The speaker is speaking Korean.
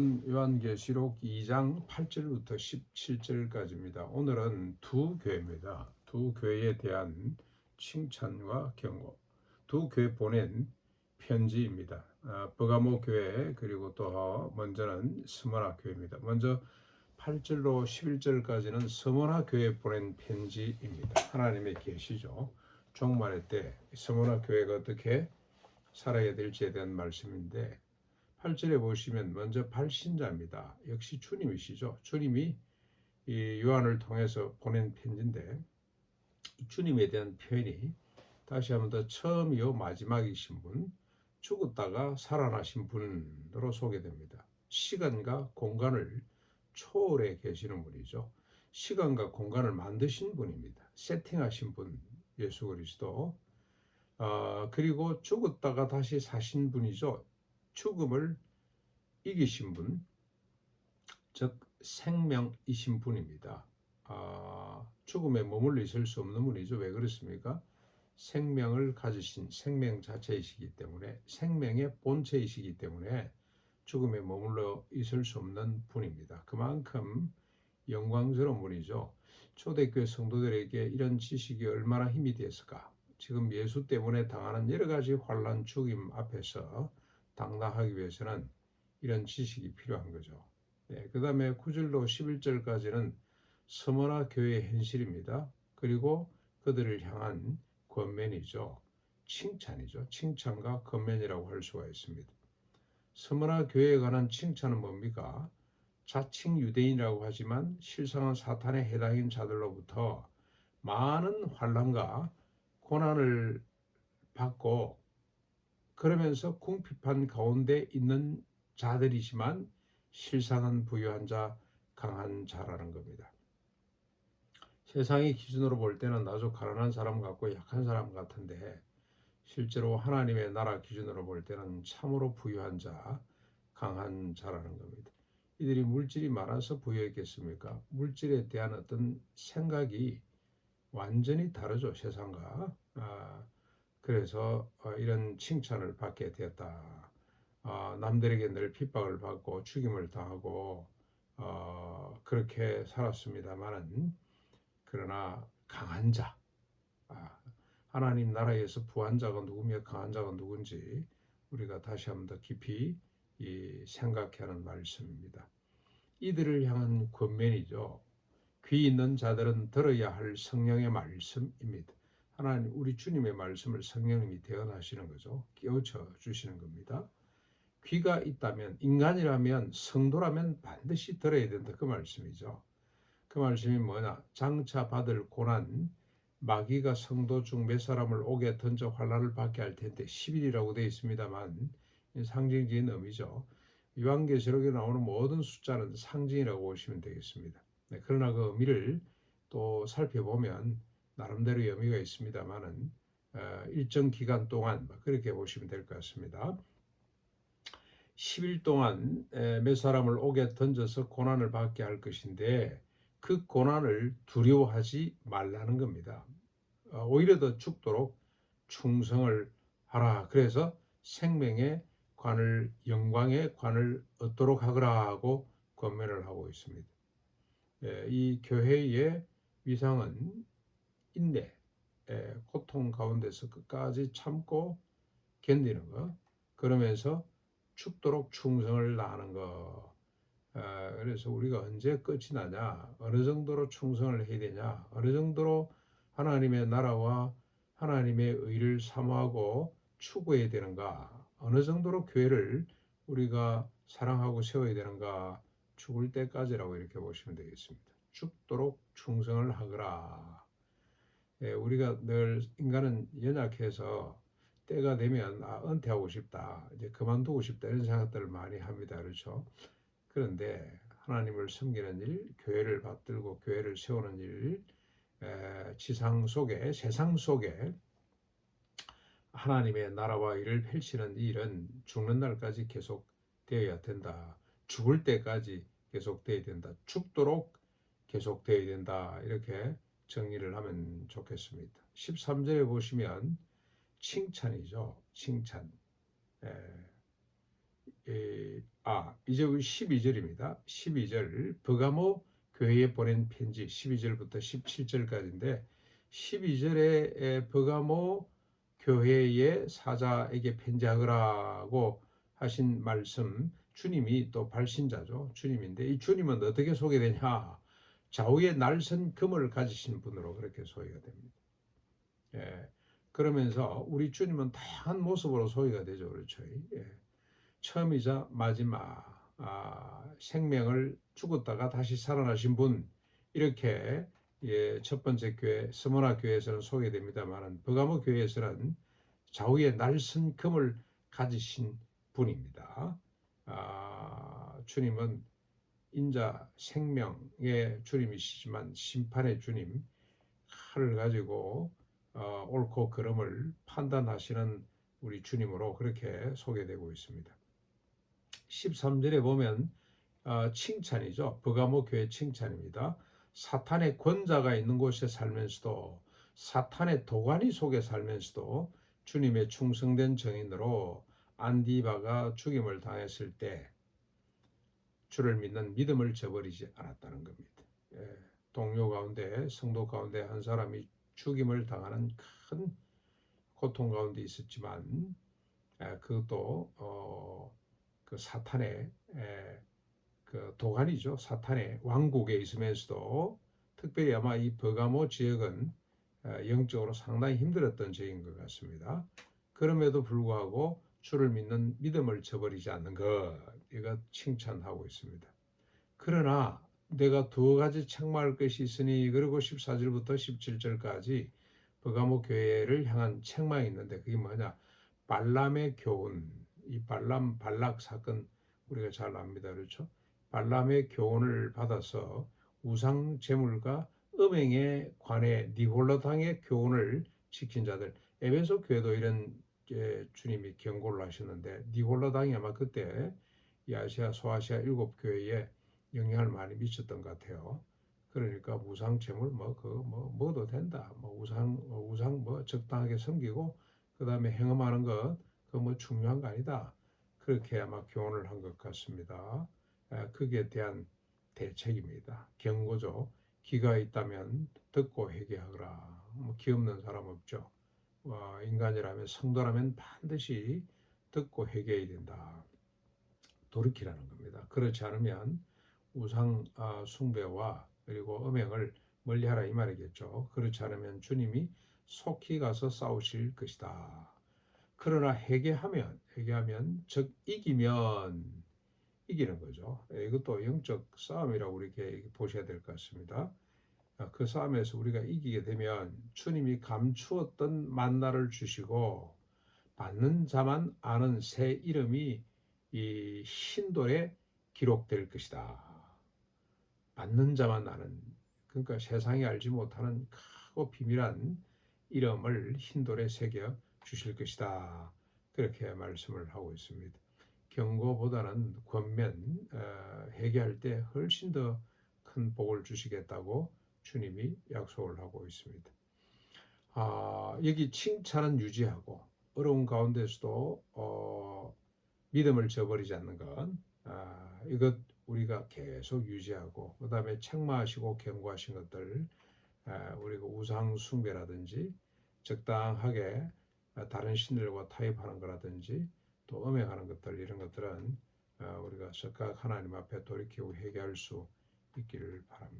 요한계시록 2장 8절부터 17절까지입니다. 오늘은 두 교회입니다. 두 교회에 대한 칭찬과 경고, 두 교회 보낸 편지입니다. 버가모 교회 그리고 또 먼저는 스무나 교회입니다. 먼저 8절로 11절까지는 스무나 교회에 보낸 편지입니다. 하나님의 계시죠. 종말의 때 스무나 교회가 어떻게 살아야 될지에 대한 말씀인데 8절에 보시면 먼저 발신자입니다. 역시 주님이시죠. 주님이 이 요한을 통해서 보낸 편지인데 주님에 대한 표현이 다시 한번 더 처음이요 마지막이신 분, 죽었다가 살아나신 분으로 소개됩니다. 시간과 공간을 초월해 계시는 분이죠. 시간과 공간을 만드신 분입니다. 세팅하신 분, 예수 그리스도. 그리고 죽었다가 다시 사신 분이죠. 죽음을 이기신 분, 즉 생명이신 분입니다. 죽음에 머물러 있을 수 없는 분이죠. 왜 그렇습니까? 생명을 가지신 생명 자체이시기 때문에, 생명의 본체이시기 때문에 죽음에 머물러 있을 수 없는 분입니다. 그만큼 영광스러운 분이죠. 초대교회 성도들에게 이런 지식이 얼마나 힘이 됐을까? 지금 예수 때문에 당하는 여러 가지 환난, 죽임 앞에서 당당하기 위해서는 이런 지식이 필요한 거죠. 그 다음에 9절로 11절까지는 스무나 교회의 현실입니다. 그리고 그들을 향한 권면이죠. 칭찬이죠. 칭찬과 권면이라고 할 수가 있습니다. 스무나 교회에 관한 칭찬은 뭡니까? 자칭 유대인이라고 하지만 실상은 사탄에 해당인 자들로부터 많은 환난과 고난을 받고 그러면서 궁핍한 가운데 있는 자들이지만 실상은 부유한 자, 강한 자라는 겁니다. 세상의 기준으로 볼 때는 아주 가난한 사람 같고 약한 사람 같은데 실제로 하나님의 나라 기준으로 볼 때는 참으로 부유한 자, 강한 자라는 겁니다. 이들이 물질이 많아서 부유했겠습니까? 물질에 대한 어떤 생각이 완전히 다르죠, 세상과. 그래서 이런 칭찬을 받게 되었다. 남들에게 늘 핍박을 받고 죽임을 당하고 그렇게 살았습니다만은 그러나 강한 자, 하나님 나라에서 부한 자가 누구며 강한 자가 누군지 우리가 다시 한번 더 깊이 생각해야 하는 말씀입니다. 이들을 향한 권면이죠. 귀 있는 자들은 들어야 할 성령의 말씀입니다. 하나님, 우리 주님의 말씀을 성령님이 대언하시는 거죠. 깨우쳐 주시는 겁니다. 귀가 있다면, 인간이라면, 성도라면 반드시 들어야 된다. 그 말씀이죠. 그 말씀이 뭐냐? 장차 받을 고난, 마귀가 성도 중 몇 사람을 옥에 던져 환난을 받게 할 텐데 10일이라고 되어 있습니다만 상징적인 의미죠. 요한계시록에 나오는 모든 숫자는 상징이라고 보시면 되겠습니다. 그러나 그 의미를 또 살펴보면 나름대로 의미가 있습니다만은 일정 기간 동안 그렇게 보시면 될 것 같습니다. 10일 동안 몇 사람을 옥에 던져서 고난을 받게 할 것인데 그 고난을 두려워하지 말라는 겁니다. 오히려 더 죽도록 충성을 하라. 그래서 생명의 관을, 영광의 관을 얻도록 하거라 하고 권면을 하고 있습니다. 이 교회의 위상은 인내, 고통 가운데서 끝까지 참고 견디는 것, 그러면서 죽도록 충성을 다하는 것. 그래서 우리가 언제 끝이 나냐, 어느 정도로 충성을 해야 되냐, 어느 정도로 하나님의 나라와 하나님의 의를 사모하고 추구해야 되는가, 어느 정도로 교회를 우리가 사랑하고 세워야 되는가, 죽을 때까지라고 이렇게 보시면 되겠습니다. 죽도록 충성을 하거라. 우리가 늘 인간은 연약해서 때가 되면 은퇴하고 싶다, 이제 그만두고 싶다 이런 생각들을 많이 합니다. 그렇죠? 그런데 하나님을 섬기는 일, 교회를 받들고 교회를 세우는 일, 지상 속에, 세상 속에 하나님의 나라와 일을 펼치는 일은 죽는 날까지 계속 되어야 된다. 죽을 때까지 계속 되어야 된다. 죽도록 계속 되어야 된다. 이렇게 정리를 하면 좋겠습니다. 13절에 보시면 칭찬이죠. 칭찬. 이제 우리 12절입니다. 12절 버가모 교회에 보낸 편지 12절부터 17절까지인데 12절에 버가모 교회의 사자에게 편지하라고 하신 말씀, 주님이 또 발신자죠. 주님인데 이 주님은 어떻게 소개되냐? 좌우에 날선 금을 가지신 분으로 그렇게 소개가 됩니다. 예. 그러면서 우리 주님은 다양한 모습으로 소개가 되죠. 그렇죠. 예. 처음이자 마지막 생명을 죽었다가 다시 살아나신 분, 이렇게 첫 번째 교회 스모나 교회에서는 소개됩니다만 버가모 교회에서는 좌우에 날선 금을 가지신 분입니다. 주님은 인자 생명의 주님이시지만 심판의 주님, 칼을 가지고 옳고 그름을 판단하시는 우리 주님으로 그렇게 소개되고 있습니다. 13절에 보면 칭찬이죠. 버가모 교회 칭찬입니다. 사탄의 권자가 있는 곳에 살면서도, 사탄의 도가니 속에 살면서도 주님의 충성된 증인으로 안디바가 죽임을 당했을 때 주를 믿는 믿음을 저버리지 않았다는 겁니다. 동료 가운데, 성도 가운데 한 사람이 죽임을 당하는 큰 고통 가운데 있었지만 그것도 그 사탄의 그 도가니죠. 사탄의 왕국에 있으면서도, 특별히 아마 이 버가모 지역은 영적으로 상당히 힘들었던 지역인 것 같습니다. 그럼에도 불구하고 주를 믿는 믿음을 저버리지 않는 것, 이거 칭찬하고 있습니다. 그러나 내가 두 가지 책망할 것이 있으니, 그리고 14절부터 17절까지 버가모 교회를 향한 책망이 있는데 그게 뭐냐? 발람의 교훈. 이 발락 사건 우리가 잘 압니다. 그렇죠? 발람의 교훈을 받아서 우상 제물과 음행에 관해 니골라당의 교훈을 지킨 자들, 에베소 교회도 이런 주님이 경고를 하셨는데, 니골라당이 아마 그때 이 아시아 소아시아 7교회에 영향을 많이 미쳤던 것 같아요. 그러니까 우상 제물 먹어도 된다. 우상 적당하게 섬기고 그다음에 행음하는 것 그거 중요한 거 아니다. 그렇게 아마 교훈을 한 것 같습니다. 거기에 대한 대책입니다. 경고죠. 귀가 있다면 듣고 회개하거라. 귀 없는 사람 없죠. 인간이라면, 성도라면 반드시 듣고 회개해야 된다. 돌이키라는 겁니다. 그렇지 않으면 우상 숭배와 그리고 음행을 멀리하라 이 말이겠죠. 그렇지 않으면 주님이 속히 가서 싸우실 것이다. 그러나 회개하면 즉 이기면 이기는 거죠. 이것도 영적 싸움이라고 우리에게 보셔야 될 것 같습니다. 그 싸움에서 우리가 이기게 되면 주님이 감추었던 만나를 주시고 받는 자만 아는 새 이름이 이 흰돌에 기록될 것이다. 받는 자만 아는, 그러니까 세상이 알지 못하는 크고 비밀한 이름을 흰돌에 새겨 주실 것이다. 그렇게 말씀을 하고 있습니다. 경고보다는 권면, 회개할 때 훨씬 더 큰 복을 주시겠다고 주님이 약속을 하고 있습니다. 여기 칭찬은 유지하고 어려운 가운데서도 믿음을 저버리지 않는 것, 이것 우리가 계속 유지하고, 그 다음에 책망하시고 경고하신 것들, 우리가 우상 숭배라든지 적당하게 다른 신들과 타협하는 거라든지 또 음행하는 것들, 이런 것들은 우리가 적각 하나님 앞에 돌이키고 회개할 수 있기를 바랍니다.